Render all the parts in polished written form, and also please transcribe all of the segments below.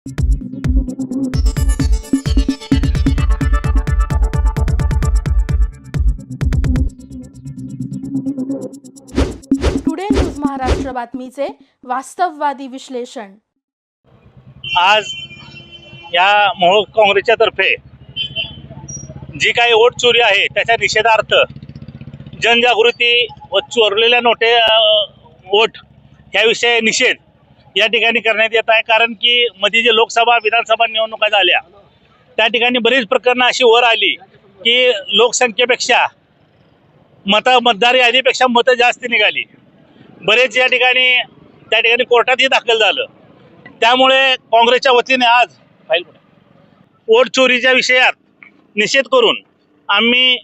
Today news Maharashtra बातमीचे वास्तववादी विश्लेषण। आज या मोहोळ काँग्रेसच्या तर्फे जी काही वोट चोरी आहे त्याच्या निषेधार्थ जनजागृती व चोरलेल्या नोटे वोट याविषयी निषेध या ठिकाणी करण्यात येत आहे। कारण की मध्ये जे लोकसभा विधानसभा निवडणुका झाल्या त्या ठिकाणी बरीच प्रकरणं अशी वर आली की लोकसंख्येपेक्षा मतदार यादीपेक्षा मतं जास्त निघाली। बरेच या ठिकाणी कोर्टातही दाखल झालं। त्यामुळे काँग्रेसच्या वतीने आज वोट चोरीच्या विषयात निषेध करून आम्ही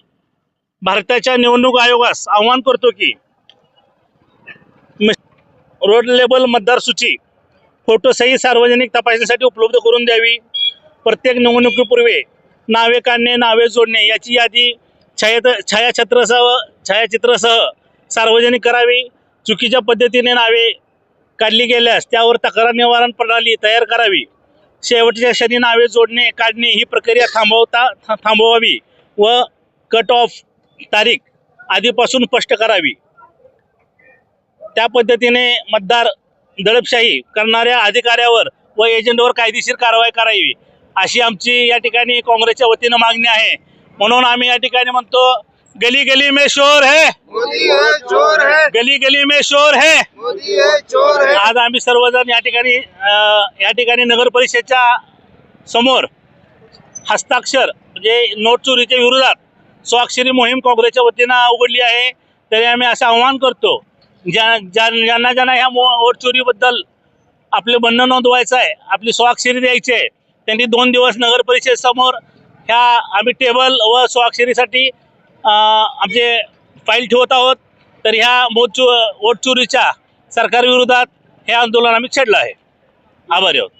भारताच्या निवडणूक आयोगास आवाहन करतो की रोड लेबल मतदार सूची फोटोसहित सार्वजनिक तपासणीसाठी उपलब्ध करून द्यावी। प्रत्येक निवडणुकीपूर्वी नावे काढणे, नावे जोडणे याची यादी छायाचित्रासह सार्वजनिक करावी। चुकीच्या पद्धतीने नावे काढली गेल्यास त्यावर तक्रार निवारण प्रणाली तयार करावी। शेवटच्या क्षणी नावे जोडणे काढणे ही प्रक्रिया थांबवावी व कट ऑफ तारीख आधीपासून स्पष्ट करावी। त्या पद्धतीने मतदार दडपशाही करणाऱ्या अधिकाऱ्यावर व एजंटवर कायदेशीर कारवाई करावी अशी आमची या ठिकाणी काँग्रेसच्या वतीने मागणी आहे। म्हणून आम्ही या ठिकाणी म्हणतो, गली गली में शोर है, मोदी है चोर है, गली गली में शोर है, मोदी है चोर है। आज आम्ही सर्वजण या ठिकाणी नगर परिषदेच्या समोर हस्ताक्षर म्हणजे नोट चोरीच्या विरोधात स्वाक्षरी मोहीम काँग्रेसच्या वतीनं उघडली आहे। तरी आम्ही असं आवाहन करतो ज्यांना ह्या वोट चोरीबद्दल आपले म्हणणं नोंदवायचं आहे, आपली स्वाक्षरी द्यायची आहे, त्यांनी 2 दिवस नगर परिषदेसमोर ह्या आम्ही टेबल व स्वाक्षरीसाठी आमचे फाईल ठेवत आहोत। तर ह्या वोट चोरीच्या सरकारविरोधात हे आंदोलन आम्ही छेडलं आहे। आभारी आहोत।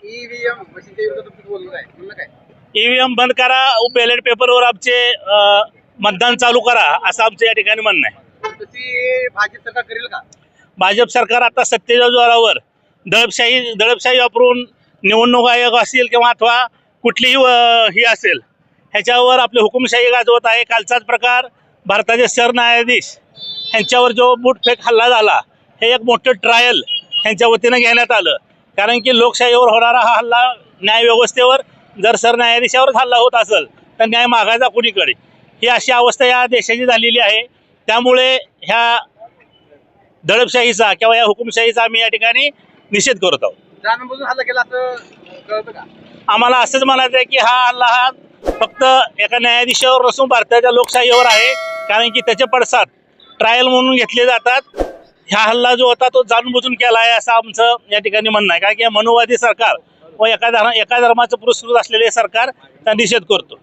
ईव्हीएम बंद करा, बॅलेट पेपरवर आमचे मतदान चालू करा असं आमचं या ठिकाणी म्हणणं आहे। भाजप सरकार करेल का? भाजप सरकार आता सत्तेच्या जोरावर दडपशाही वापरून निवडणूक आयोग असेल किंवा अथवा कुठलीही ही असेल ह्याच्यावर आपली हुकुमशाही गाजवत आहे। कालचाच प्रकार भारताचे सरन्यायाधीश ह्यांच्यावर जो बूटफेक हल्ला झाला हे एक मोठं ट्रायल ह्यांच्या वतीनं घेण्यात आलं। कारण की लोकशाहीवर होणारा हा हल्ला न्यायव्यवस्थेवर जर सरन्यायाधीशावरच हल्ला होत असेल तर न्याय मागायचा कुणीकडे, ही अशी अवस्था या देशाची झालेली आहे। त्यामुळे ह्या दडपशाहीचा किंवा या हुकुमशाहीचा आम्ही या ठिकाणी निषेध करत आहोत। जाणून हल्ला केला असं कळतं का? आम्हाला असंच म्हणायचं आहे की हा हल्ला हा फक्त एका न्यायाधीशावर नसून भारताच्या लोकशाहीवर आहे। कारण की त्याचे पडसाद ट्रायल म्हणून घेतले जातात। हा हल्ला जो होता तो जाणूनबुजून केला आहे असं आमचं या ठिकाणी म्हणणं आहे। कारण की मनुवादी सरकार व एका धर्माचं पुरस्कृत असलेले सरकार त्या निषेध करतो।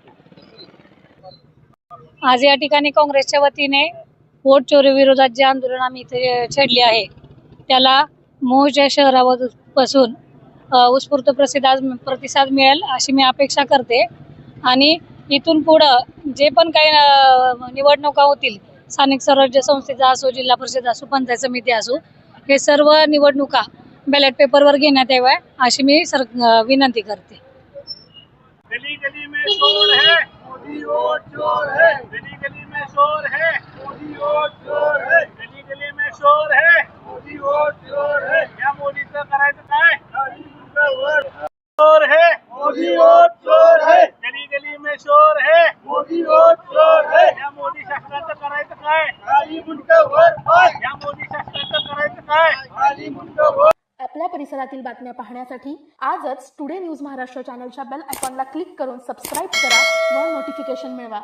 आज या ठिकाणी काँग्रेसच्या वतीने वोट चोरी विरोधात जे आंदोलन आम्ही इथे छेडले आहे त्याला मोहोळच्या शहरापासून उत्स्फूर्त प्रतिसाद मिळेल अशी मी अपेक्षा करते। आणि इथून पुढं जे पण काही निवडणुका होतील, स्थानिक स्वराज्य संस्थेचा असो, जिल्हा परिषद असो, पंचायत समिती असो, हे सर्व निवडणुका बॅलेट पेपरवर घेण्यात याव्या अशी मी विनंती करते। गली गली में शोर है, मोदी वोट चोर है, गली गली में शोर है, मोदी वोट चोर है, गली गली में शोर है, मोदी वोट चोर है। या मोदीचं करायचं काय? चोर है, मोदी वोट चोर है, गली गली में शोर है, मोदी वोट चोर है। या मोदी शासनाचं करायचं काय? या मोदी शासनाचं करायचं काय? आपल्या परिसरातील बातम्या पाहण्यासाठी आजच टुडे न्यूज महाराष्ट्र चॅनलच्या बेल आयकॉनला क्लिक करून सबस्क्राईब करा व नोटिफिकेशन मिळवा।